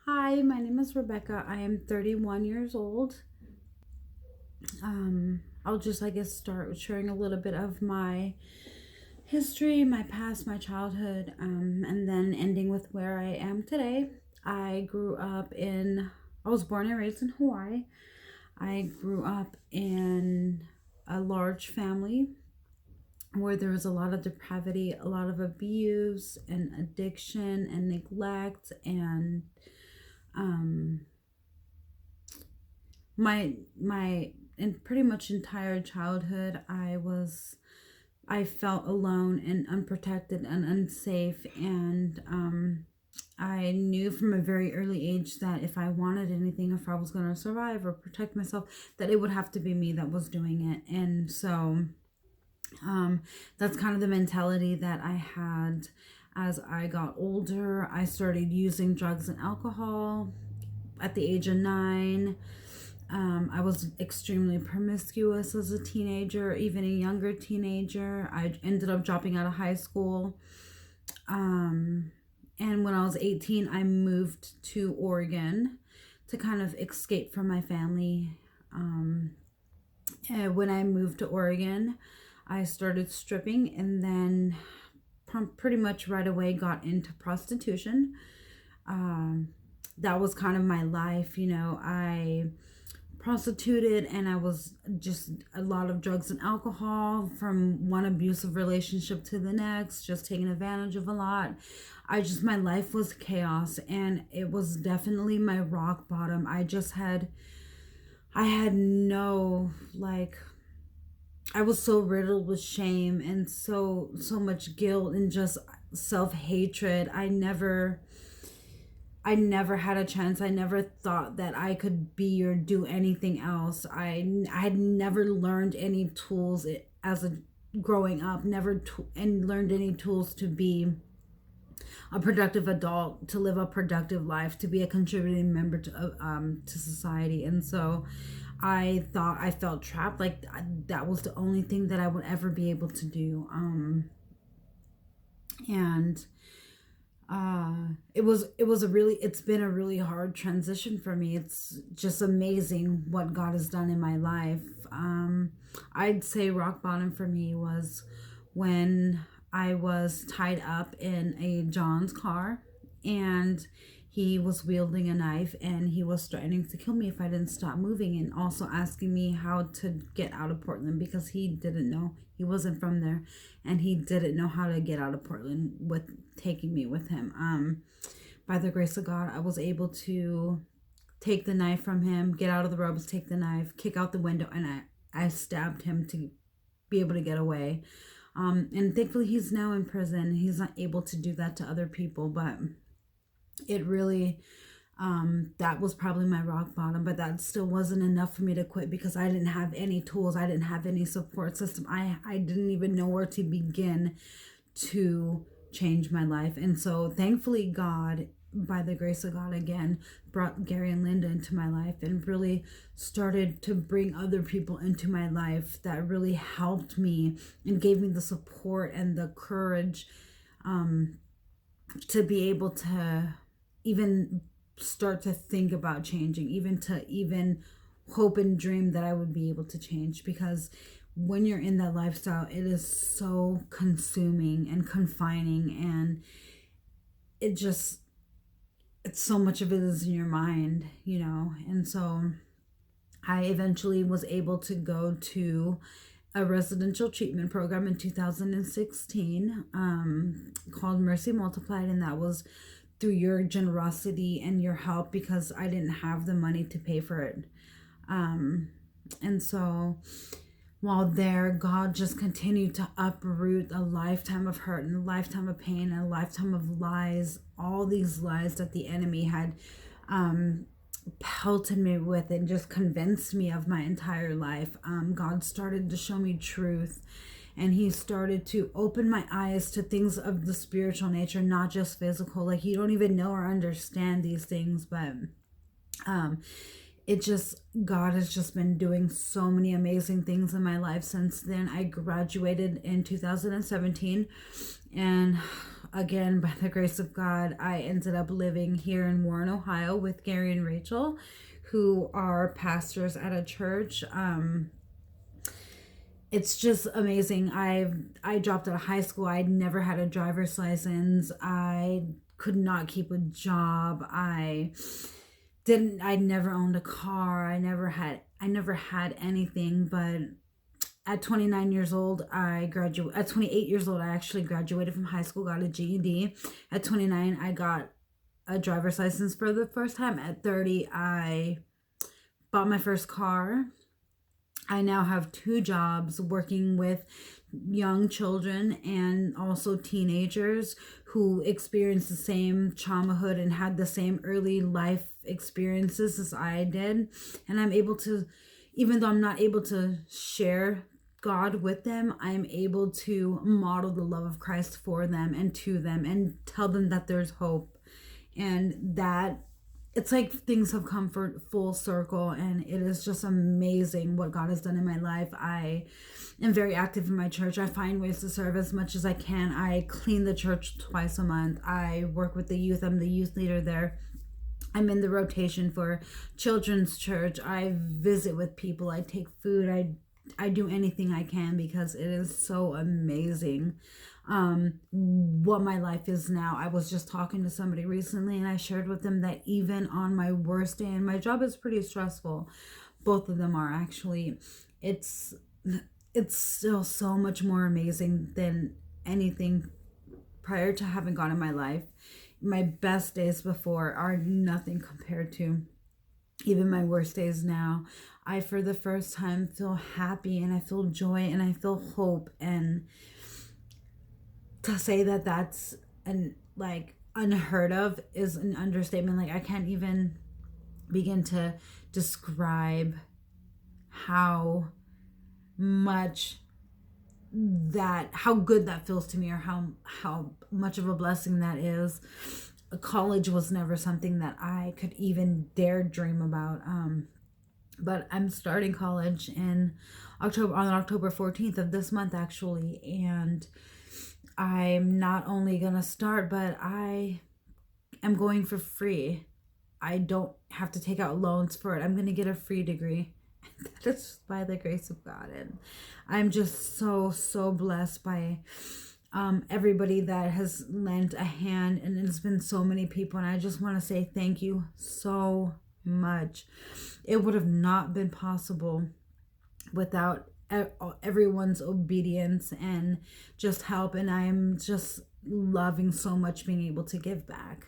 Hi, my name is Rebekah. I am 31 years old. I'll just, start with sharing a little bit of my history, my past, my childhood, and then ending with where I am today. I was born and raised in Hawaii. I grew up in a large family where there was a lot of depravity, a lot of abuse and addiction and neglect and um, my in pretty much entire childhood I felt alone and unprotected and unsafe, and I knew from a very early age that if I wanted anything, if I was going to survive or protect myself, that it would have to be me that was doing it. And so that's kind of the mentality that I had. As I got older, I started using drugs and alcohol at the age of 9. I was extremely promiscuous as a teenager, even a younger teenager. I ended up dropping out of high school. And when I was 18, I moved to Oregon to kind of escape from my family. And when I moved to Oregon, I started stripping and then pretty much right away got into prostitution. That was kind of my life, I prostituted, and I was just a lot of drugs and alcohol, from one abusive relationship to the next, just taking advantage of a lot. My life was chaos, and it was definitely my rock bottom. I had no, I was so riddled with shame and so much guilt and just self-hatred. I never had a chance. I never thought that I could be or do anything else. I had never learned any tools as a growing up, and learned any tools to be a productive adult, to live a productive life, to be a contributing member to society. And so I thought I felt trapped. Like that was the only thing that I would ever be able to do. And it's been a really hard transition for me. It's just amazing what God has done in my life. I'd say rock bottom for me was when I was tied up in a John's car, and he was wielding a knife, and he was threatening to kill me if I didn't stop moving, and also asking me how to get out of Portland because he didn't know. He wasn't from there, and he didn't know how to get out of Portland with taking me with him. By the grace of God, I was able to take the knife from him, get out of the ropes, take the knife, kick out the window, and I stabbed him to be able to get away. And thankfully, he's now in prison. He's not able to do that to other people, but it really, that was probably my rock bottom. But that still wasn't enough for me to quit because I didn't have any tools. I didn't have any support system. I didn't even know where to begin to change my life. And so thankfully, God, by the grace of God again, brought Gary and Linda into my life and really started to bring other people into my life that really helped me and gave me the support and the courage to be able to even start to think about changing, even hope and dream that I would be able to change. Because when you're in that lifestyle, it is so consuming and confining, and it's so much of it is in your mind, and so I eventually was able to go to a residential treatment program in 2016 called Mercy Multiplied, and that was through your generosity and your help because I didn't have the money to pay for it. And so while there, God just continued to uproot a lifetime of hurt and a lifetime of pain and a lifetime of lies, all these lies that the enemy had pelted me with and just convinced me of my entire life. God started to show me truth, and he started to open my eyes to things of the spiritual nature, not just physical. Like, you don't even know or understand these things, but God has just been doing so many amazing things in my life since then. I graduated in 2017, and again, by the grace of God, I ended up living here in Warren, Ohio with Gary and Rachel, who are pastors at a church. It's just amazing. I dropped out of high school. I'd never had a driver's license. I could not keep a job. I never owned a car. I never had anything. But at 29 years old, at 28 years old, I actually graduated from high school, got a GED. At 29, I got a driver's license for the first time. At 30, I bought my first car. I now have 2 jobs working with young children and also teenagers who experienced the same childhood and had the same early life experiences as I did. And I'm able to, even though I'm not able to share God with them, I'm able to model the love of Christ for them and to them and tell them that there's hope, and that it's like things have come for full circle, and it is just amazing what God has done in my life. I am very active in my church. I find ways to serve as much as I can. I clean the church twice a month. I work with the youth. I'm the youth leader there. I'm in the rotation for children's church. I visit with people. I take food. I do anything I can because it is so amazing what my life is now. I was just talking to somebody recently, and I shared with them that even on my worst day, and my job is pretty stressful, both of them are actually, it's still so much more amazing than anything prior to having God in my life. My best days before are nothing compared to even my worst days now. I, for the first time, feel happy, and I feel joy, and I feel hope. And to say that that's unheard of is an understatement. Like, I can't even begin to describe how good that feels to me, or how much of a blessing that is. College was never something that I could even dare dream about. But I'm starting college on October 14th of this month, actually. And I'm not only going to start, but I am going for free. I don't have to take out loans for it. I'm going to get a free degree. That is by the grace of God. And I'm just so, so blessed by everybody that has lent a hand. And it's been so many people. And I just want to say thank you so much. It would have not been possible without everyone's obedience and just help. And I'm just loving so much being able to give back.